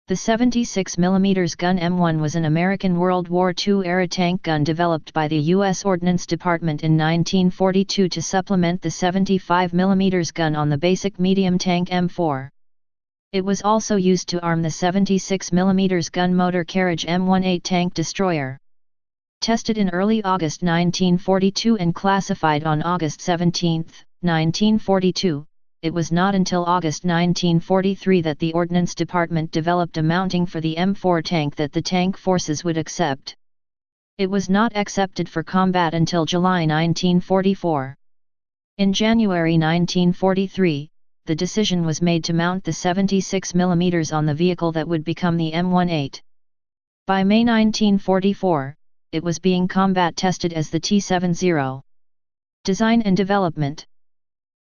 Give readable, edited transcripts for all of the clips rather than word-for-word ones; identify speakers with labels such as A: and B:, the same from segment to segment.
A: The 76mm gun M1 was an American World War II-era tank gun developed by the U.S. Ordnance Department in 1942 to supplement the 75mm gun on the basic medium tank M4. It was also used to arm the 76mm gun motor carriage M18 tank destroyer. Tested in early August 1942 and classified on August 17, 1942, it was not until August 1943 that the Ordnance Department developed a mounting for the M4 tank that the tank forces would accept. It was not accepted for combat until July 1944. In January 1943, the decision was made to mount the 76mm on the vehicle that would become the M18. By May 1944, it was being combat tested as the T-70. Design and development.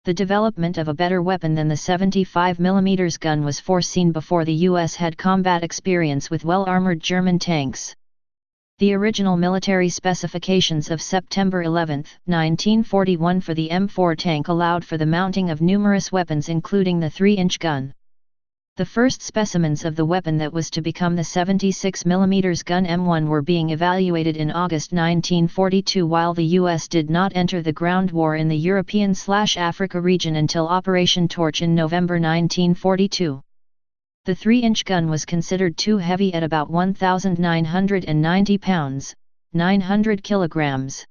A: The development of a better weapon than the 75mm gun was foreseen before the U.S. had combat experience with well-armored German tanks. The original military specifications of September 11, 1941 for the M4 tank allowed for the mounting of numerous weapons including the 3-inch gun. The first specimens of the weapon that was to become the 76mm gun M1 were being evaluated in August 1942 while the U.S. did not enter the ground war in the European/Africa region until Operation Torch in November 1942. The 3-inch gun was considered too heavy at about 1,990 pounds, 900 kilograms.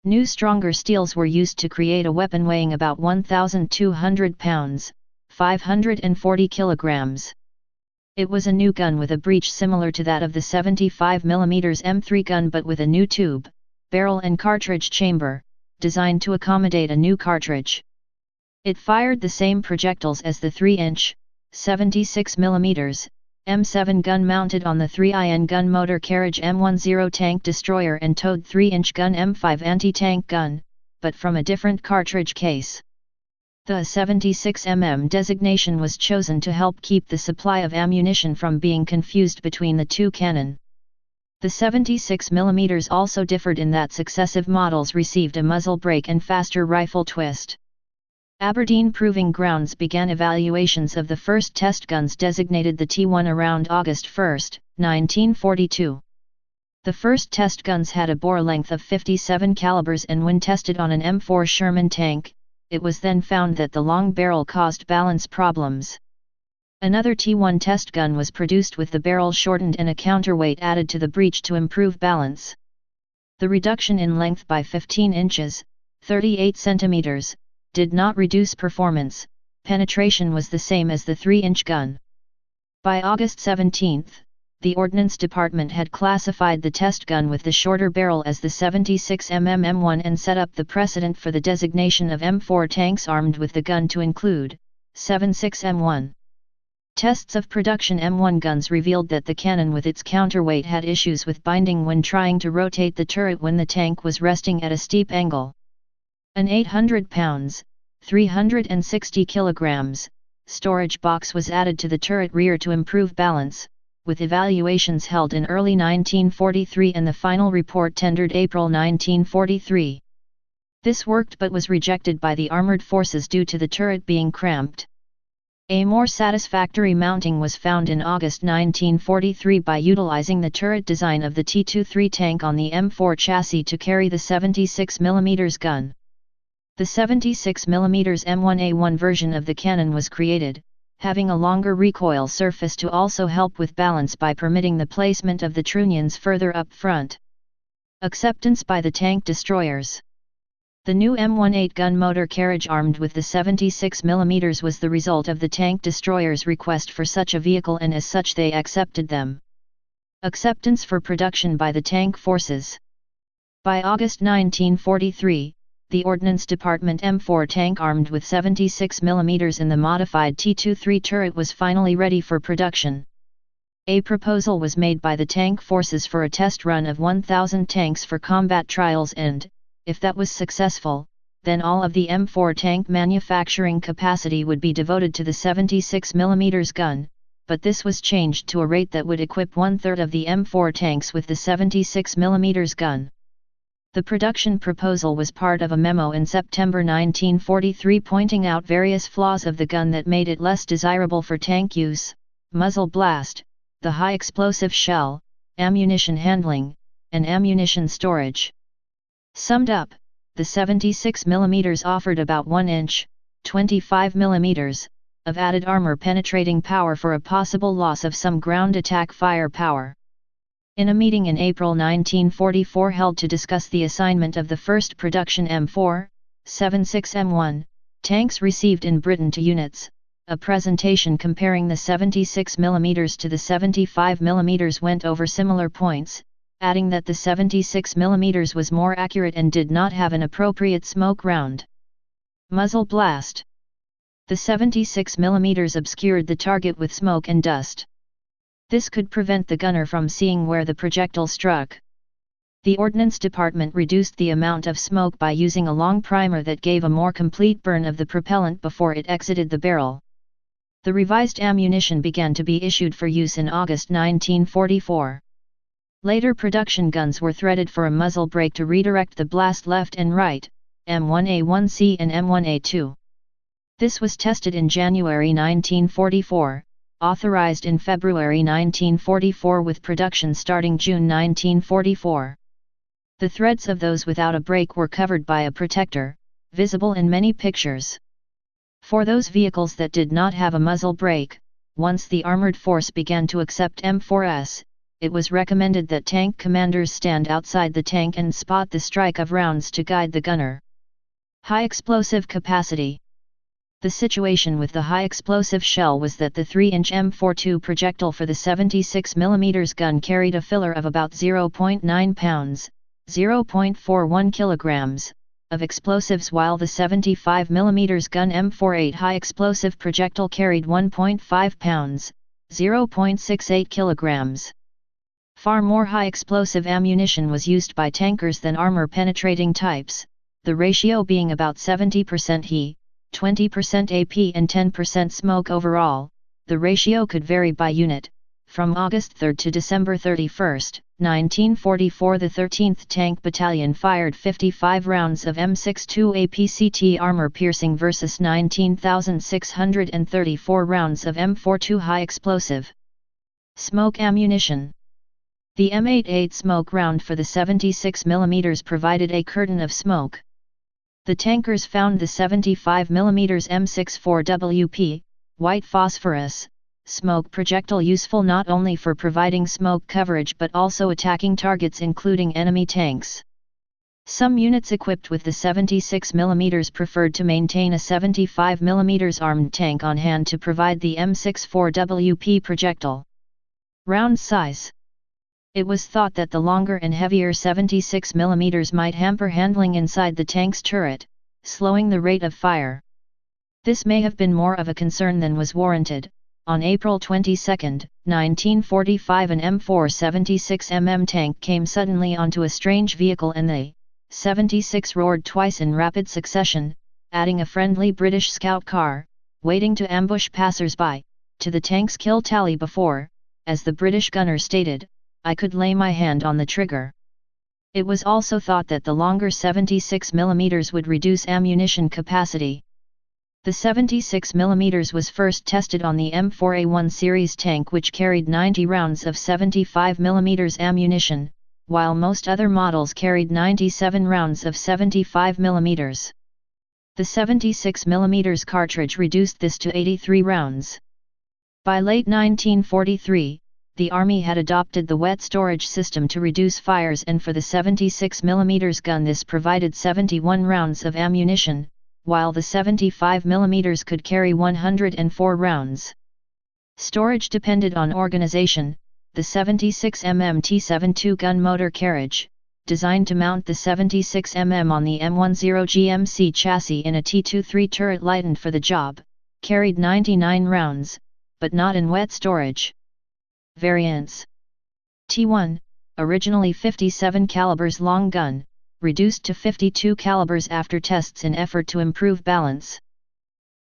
A: New stronger steels were used to create a weapon weighing about 1,200 pounds, 540 kilograms. It was a new gun with a breech similar to that of the 75mm M3 gun but with a new tube, barrel and cartridge chamber, designed to accommodate a new cartridge. It fired the same projectiles as the 3-inch, 76mm, M7 gun mounted on the 3IN gun motor carriage M10 tank destroyer and towed 3-inch gun M5 anti-tank gun, but from a different cartridge case. The 76mm designation was chosen to help keep the supply of ammunition from being confused between the two cannon. The 76mm also differed in that successive models received a muzzle brake and faster rifle twist. Aberdeen Proving Grounds began evaluations of the first test guns designated the T1 around August 1, 1942. The first test guns had a bore length of 57 calibers and when tested on an M4 Sherman tank, it was then found that the long barrel caused balance problems. Another T1 test gun was produced with the barrel shortened and a counterweight added to the breech to improve balance. The reduction in length by 15 inches, 38 centimeters, did not reduce performance, penetration was the same as the 3-inch gun. By August 17, the Ordnance Department had classified the test gun with the shorter barrel as the 76mm M1 and set up the precedent for the designation of M4 tanks armed with the gun to include 76 M1. Tests of production M1 guns revealed that the cannon with its counterweight had issues with binding when trying to rotate the turret when the tank was resting at a steep angle. An 800 pounds, 360 kilograms, storage box was added to the turret rear to improve balance, with evaluations held in early 1943 and the final report tendered April 1943. This worked but was rejected by the armored forces due to the turret being cramped. A more satisfactory mounting was found in August 1943 by utilizing the turret design of the T-23 tank on the M4 chassis to carry the 76mm gun. The 76mm M1A1 version of the cannon was created, having a longer recoil surface to also help with balance by permitting the placement of the trunnions further up front. Acceptance by the tank destroyers. The new M18 gun motor carriage armed with the 76mm was the result of the tank destroyers' request for such a vehicle and as such they accepted them. Acceptance for production by the tank forces. By August 1943, the Ordnance Department M4 tank armed with 76mm in the modified T-23 turret was finally ready for production. A proposal was made by the tank forces for a test run of 1,000 tanks for combat trials and, if that was successful, then all of the M4 tank manufacturing capacity would be devoted to the 76mm gun, but this was changed to a rate that would equip 1/3 of the M4 tanks with the 76mm gun. The production proposal was part of a memo in September 1943 pointing out various flaws of the gun that made it less desirable for tank use: muzzle blast, the high explosive shell, ammunition handling, and ammunition storage. Summed up, the 76 mm offered about 1 inch, 25 mm, of added armor penetrating power for a possible loss of some ground attack firepower. In a meeting in April 1944 held to discuss the assignment of the first production M4, 76M1, tanks received in Britain to units, a presentation comparing the 76 mm to the 75 mm went over similar points, adding that the 76 mm was more accurate and did not have an appropriate smoke round. Muzzle blast. The 76 mm obscured the target with smoke and dust. This could prevent the gunner from seeing where the projectile struck. The Ordnance Department reduced the amount of smoke by using a long primer that gave a more complete burn of the propellant before it exited the barrel. The revised ammunition began to be issued for use in August 1944. Later production guns were threaded for a muzzle brake to redirect the blast left and right, M1A1C and M1A2. This was tested in January 1944. Authorized in February 1944 with production starting June 1944. The threads of those without a brake were covered by a protector, visible in many pictures. For those vehicles that did not have a muzzle brake, once the armored force began to accept M4s, it was recommended that tank commanders stand outside the tank and spot the strike of rounds to guide the gunner. High explosive capacity. The situation with the high explosive shell was that the 3-inch M42 projectile for the 76 mm gun carried a filler of about 0.9 pounds, 0.41 kilograms, of explosives, while the 75 mm gun M48 high explosive projectile carried 1.5 pounds, 0.68 kilograms. Far more high explosive ammunition was used by tankers than armor penetrating types, the ratio being about 70% He, 20% AP and 10% smoke overall. The ratio could vary by unit. From August 3 to December 31, 1944, the 13th Tank Battalion fired 55 rounds of M62 APCT armor-piercing versus 19,634 rounds of M42 high explosive. Smoke ammunition. The M88 smoke round for the 76 mm provided a curtain of smoke. The tankers found the 75 mm M64WP, white phosphorus, smoke projectile useful not only for providing smoke coverage but also attacking targets including enemy tanks. Some units equipped with the 76 mm preferred to maintain a 75 mm armed tank on hand to provide the M64WP projectile. Round size. It was thought that the longer and heavier 76 mm might hamper handling inside the tank's turret, slowing the rate of fire. This may have been more of a concern than was warranted. On April 22, 1945, an M4 76 mm tank came suddenly onto a strange vehicle and the 76 roared twice in rapid succession, adding a friendly British scout car, waiting to ambush passers-by, to the tank's kill tally before, as the British gunner stated, I could lay my hand on the trigger. It was also thought that the longer 76 mm would reduce ammunition capacity. The 76 mm was first tested on the M4A1 series tank, which carried 90 rounds of 75 mm ammunition, while most other models carried 97 rounds of 75 mm. The 76 mm cartridge reduced this to 83 rounds. By late 1943, the Army had adopted the wet storage system to reduce fires, and for the 76 mm gun this provided 71 rounds of ammunition, while the 75 mm could carry 104 rounds. Storage depended on organization. The 76 mm T72 gun motor carriage, designed to mount the 76 mm on the M10 GMC chassis in a T23 turret lightened for the job, carried 99 rounds, but not in wet storage. Variants. T1, originally 57 calibers long gun, reduced to 52 calibers after tests in effort to improve balance.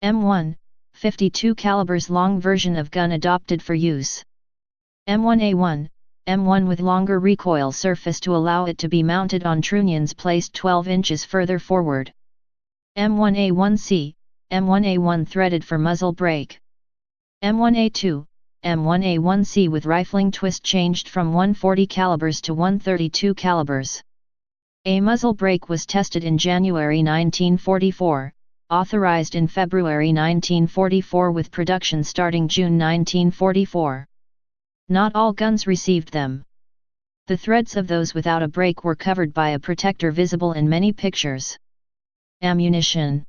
A: M1, 52 calibers long version of gun adopted for use. M1A1, M1 with longer recoil surface to allow it to be mounted on trunnions placed 12 inches further forward. M1A1C, M1A1 threaded for muzzle brake. M1A2, M1A1C with rifling twist changed from 140 calibers to 132 calibers. A muzzle brake was tested in January 1944, authorized in February 1944 with production starting June 1944. Not all guns received them. The threads of those without a brake were covered by a protector visible in many pictures. Ammunition.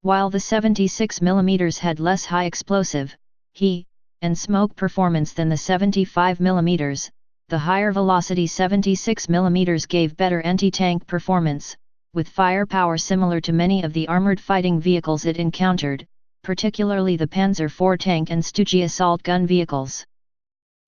A: While the 76mm had less high explosive, heat, and smoke performance than the 75mm, the higher velocity 76mm gave better anti-tank performance, with firepower similar to many of the armored fighting vehicles it encountered, particularly the Panzer IV tank and Stughi assault gun vehicles.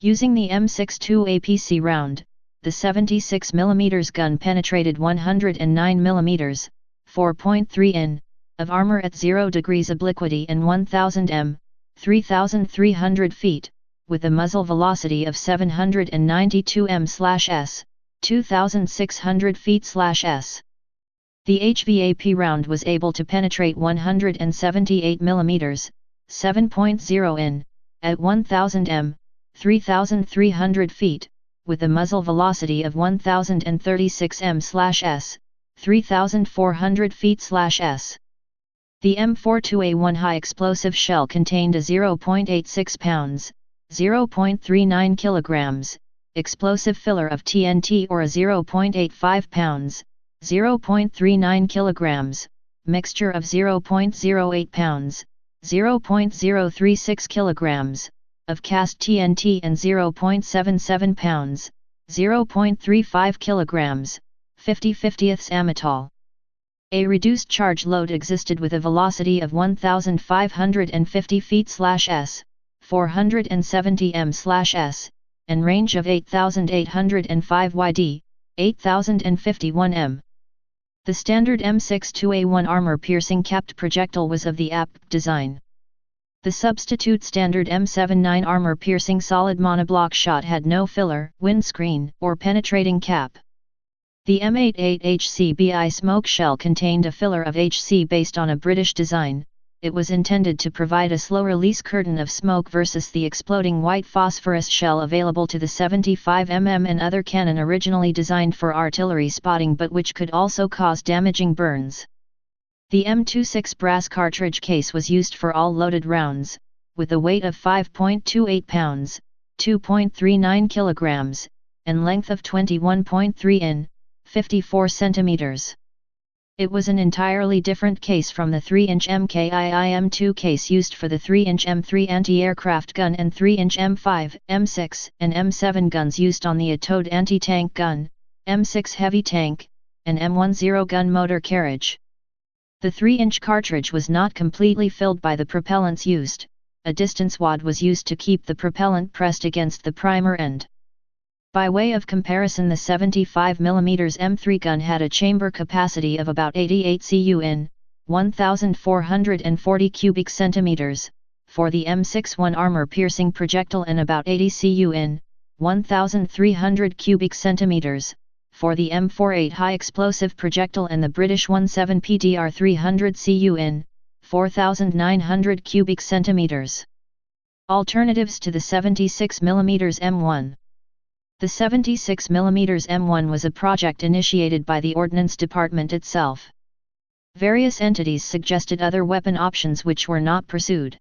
A: Using the M62 APC round, the 76mm gun penetrated 109mm, 4.3 in, of armor at 0 degrees obliquity and 1000 m, 3,300 feet, with a muzzle velocity of 792 m/s, 2,600 feet/s. The HVAP round was able to penetrate 178mm, 7.0 in, at 1000 m, 3,300 feet, with a muzzle velocity of 1036 m/s, 3,400 feet/s. The M42A1 high explosive shell contained a 0.86 pounds, 0.39 kilograms, explosive filler of TNT or a 0.85 pounds, 0.39 kilograms, mixture of 0.08 pounds, 0.036 kilograms, of cast TNT and 0.77 pounds, 0.35 kilograms, 50/50ths amytal. A reduced charge load existed with a velocity of 1,550 feet/s, 470 m/s, and range of 8,805 yd, 8,051 m. The standard M62A1 armor-piercing capped projectile was of the APC design. The substitute standard M79 armor-piercing solid monoblock shot had no filler, windscreen, or penetrating cap. The M88 HCBI smoke shell contained a filler of HC based on a British design. It was intended to provide a slow release curtain of smoke versus the exploding white phosphorus shell available to the 75mm and other cannon originally designed for artillery spotting but which could also cause damaging burns. The M26 brass cartridge case was used for all loaded rounds, with a weight of 5.28 pounds, 2.39 kilograms, and length of 21.3 in, 54 centimeters. It was an entirely different case from the 3-inch MKIIM2 case used for the 3-inch M3 anti-aircraft gun and 3-inch M5, M6, and M7 guns used on the towed anti-tank gun, M6 heavy tank, and M10 gun motor carriage. The 3-inch cartridge was not completely filled by the propellants used. A distance wad was used to keep the propellant pressed against the primer end. By way of comparison, the 75mm M3 gun had a chamber capacity of about 88 cu in, 1,440 cubic centimeters, for the M61 armor-piercing projectile and about 80 cu in, 1,300 cubic centimeters, for the M48 high-explosive projectile and the British 17 PDR 300 cu in, 4,900 cubic centimeters. Alternatives to the 76mm M1. The 76mm M1 was a project initiated by the Ordnance Department itself. Various entities suggested other weapon options which were not pursued.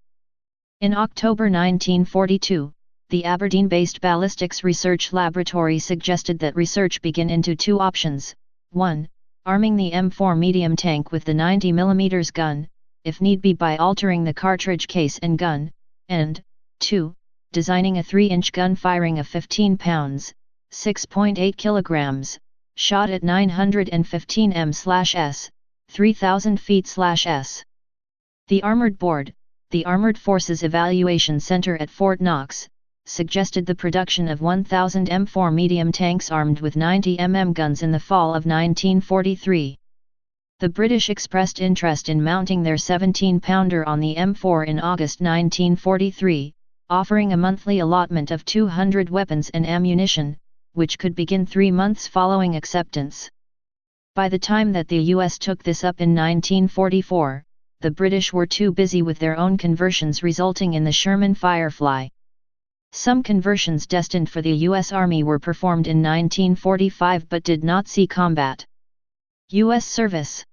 A: In October 1942, the Aberdeen-based Ballistics Research Laboratory suggested that research begin into two options: 1. Arming the M4 medium tank with the 90mm gun, if need be by altering the cartridge case and gun, and 2. Designing a 3-inch gun firing of 15 pounds, 6.8 kilograms, shot at 915 m/s, 3,000 feet/s. The Armored Board, the Armored Forces Evaluation Center at Fort Knox, suggested the production of 1,000 M4 medium tanks armed with 90mm guns in the fall of 1943. The British expressed interest in mounting their 17-pounder on the M4 in August 1943, offering a monthly allotment of 200 weapons and ammunition, which could begin 3 months following acceptance. By the time that the US took this up in 1944, the British were too busy with their own conversions, resulting in the Sherman Firefly. Some conversions destined for the U.S. Army were performed in 1945 but did not see combat. U.S. service.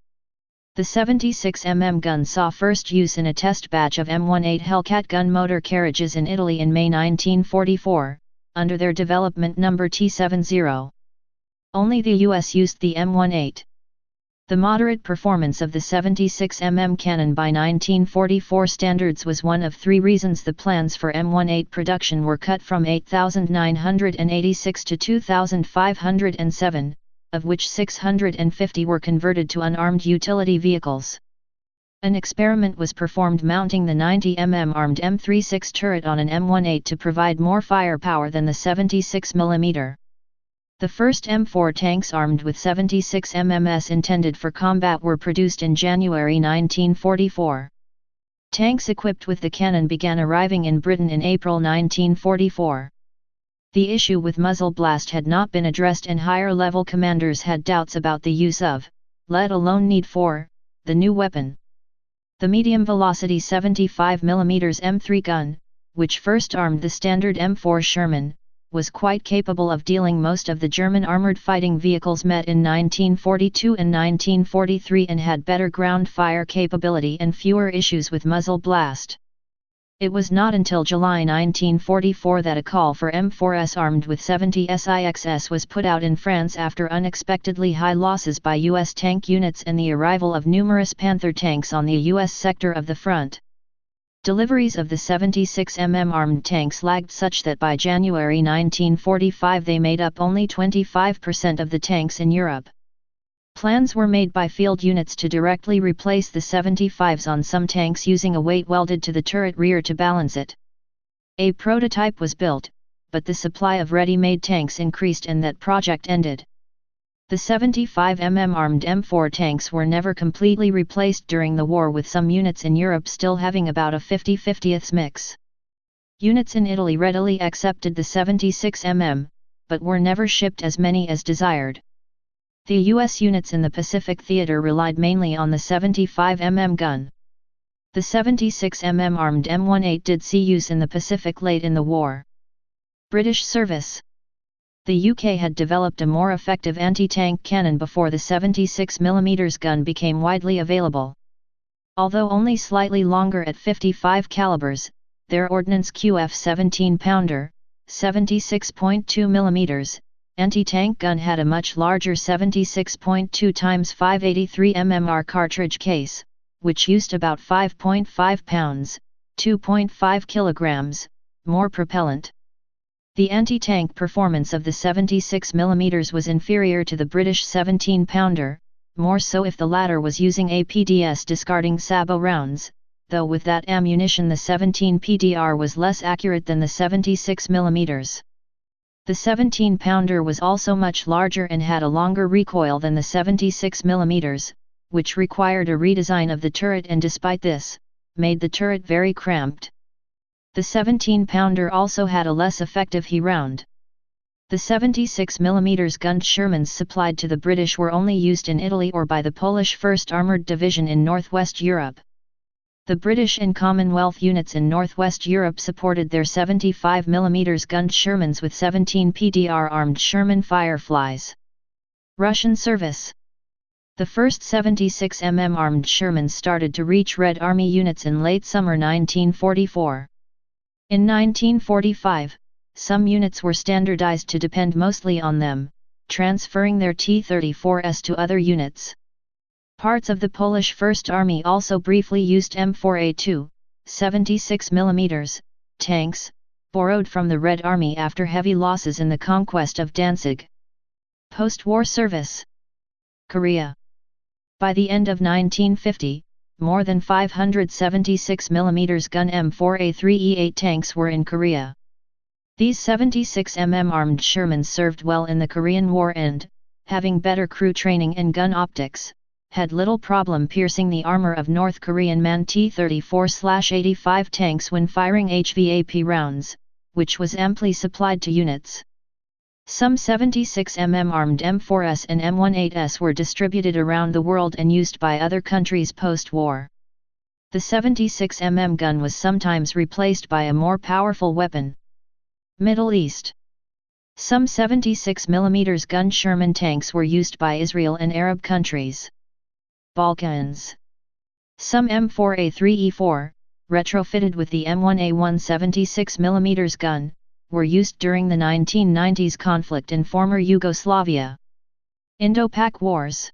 A: The 76 mm gun saw first use in a test batch of M18 Hellcat gun motor carriages in Italy in May 1944, under their development number T70. Only the U.S. used the M18. The moderate performance of the 76 mm cannon by 1944 standards was one of three reasons the plans for M18 production were cut from 8,986 to 2,507, of which 650 were converted to unarmed utility vehicles. An experiment was performed mounting the 90 mm armed M36 turret on an M18 to provide more firepower than the 76 mm. The first M4 tanks armed with 76 mm intended for combat were produced in January 1944. Tanks equipped with the cannon began arriving in Britain in April 1944. The issue with muzzle blast had not been addressed and higher-level commanders had doubts about the use of, let alone need for, the new weapon. The medium-velocity 75 mm M3 gun, which first armed the standard M4 Sherman, was quite capable of dealing most of the German armored fighting vehicles met in 1942 and 1943 and had better ground fire capability and fewer issues with muzzle blast. It was not until July 1944 that a call for M4s armed with 70 SIXS was put out in France after unexpectedly high losses by U.S. tank units and the arrival of numerous Panther tanks on the U.S. sector of the front. Deliveries of the 76 mm armed tanks lagged such that by January 1945 they made up only 25% of the tanks in Europe. Plans were made by field units to directly replace the 75s on some tanks using a weight welded to the turret rear to balance it. A prototype was built, but the supply of ready-made tanks increased and that project ended. The 75 mm armed M4 tanks were never completely replaced during the war, with some units in Europe still having about a 50-50 mix. Units in Italy readily accepted the 76 mm, but were never shipped as many as desired. The U.S. units in the Pacific Theater relied mainly on the 75 mm gun. The 76 mm armed M18 did see use in the Pacific late in the war. British service. The UK had developed a more effective anti-tank cannon before the 76 mm gun became widely available. Although only slightly longer at 55 calibers, their Ordnance QF 17-pounder, 76.2 mm, anti-tank gun had a much larger 76.2 x 583 mmR cartridge case, which used about 5.5 pounds, 2.5 kilograms, more propellant. The anti-tank performance of the 76 mm was inferior to the British 17-pounder, more so if the latter was using APDS discarding sabot rounds, though with that ammunition the 17 PDR was less accurate than the 76 mm. The 17-pounder was also much larger and had a longer recoil than the 76 mm, which required a redesign of the turret and despite this, made the turret very cramped. The 17-pounder also had a less effective HE round. The 76 mm gunned Shermans supplied to the British were only used in Italy or by the Polish 1st Armoured Division in Northwest Europe. The British and Commonwealth units in Northwest Europe supported their 75 mm gunned Shermans with 17 PDR armed Sherman Fireflies. Russian service. The first 76 mm armed Shermans started to reach Red Army units in late summer 1944. In 1945, some units were standardized to depend mostly on them, transferring their T-34s to other units. Parts of the Polish First Army also briefly used M4A2, 76 mm, tanks, borrowed from the Red Army after heavy losses in the conquest of Danzig. Post-war service. Korea. By the end of 1950, more than 576 mm gun M4A3E8 tanks were in Korea. These 76 mm armed Shermans served well in the Korean War and, having better crew training and gun optics, had little problem piercing the armor of North Korean MAN T-34/85 tanks when firing HVAP rounds, which was amply supplied to units. Some 76 mm armed M4s and M18s were distributed around the world and used by other countries post-war. The 76 mm gun was sometimes replaced by a more powerful weapon. Middle East. Some 76 mm gun Sherman tanks were used by Israel and Arab countries. Balkans. Some M4A3E4, retrofitted with the M1A1 76 mm gun, were used during the 1990s conflict in former Yugoslavia. Indo-Pak Wars.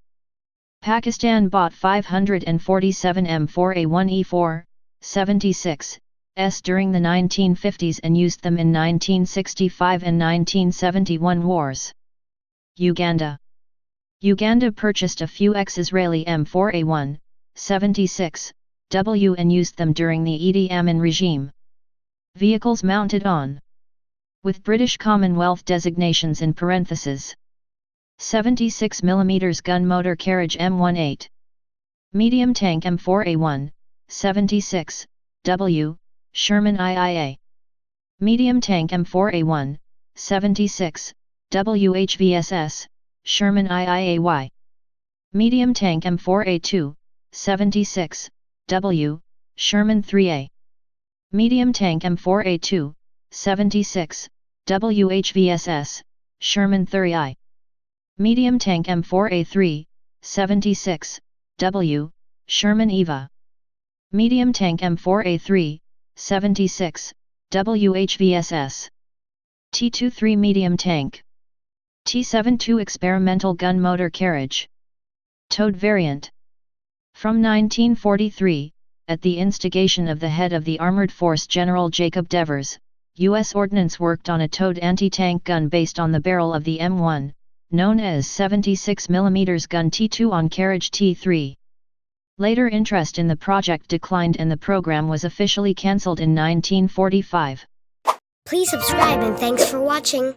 A: Pakistan bought 547 M4A1E4, 76, S during the 1950s and used them in 1965 and 1971 wars. Uganda. Uganda purchased a few ex-Israeli M4A1, 76, W and used them during the Idi Amin regime. Vehicles mounted on. With British Commonwealth designations in parentheses. 76 mm gun motor carriage M18. Medium tank M4A1, 76, W, Sherman IIA. Medium tank M4A1, 76, WHVSS, Sherman IIAY. Medium tank M4A2, 76, W, Sherman 3A. Medium tank M4A2, 76, WHVSS, Sherman 3I. Medium tank M4A3, 76, W, Sherman EVA. Medium tank M4A3, 76, WHVSS. T-23 medium tank. T-72 experimental gun motor carriage. Towed variant. From 1943, at the instigation of the head of the Armored Force General Jacob Devers, U.S. Ordnance worked on a towed anti-tank gun based on the barrel of the M1, known as 76 mm gun T2 on carriage T3. Later interest in the project declined and the program was officially cancelled in 1945.
B: Please subscribe and thanks for watching.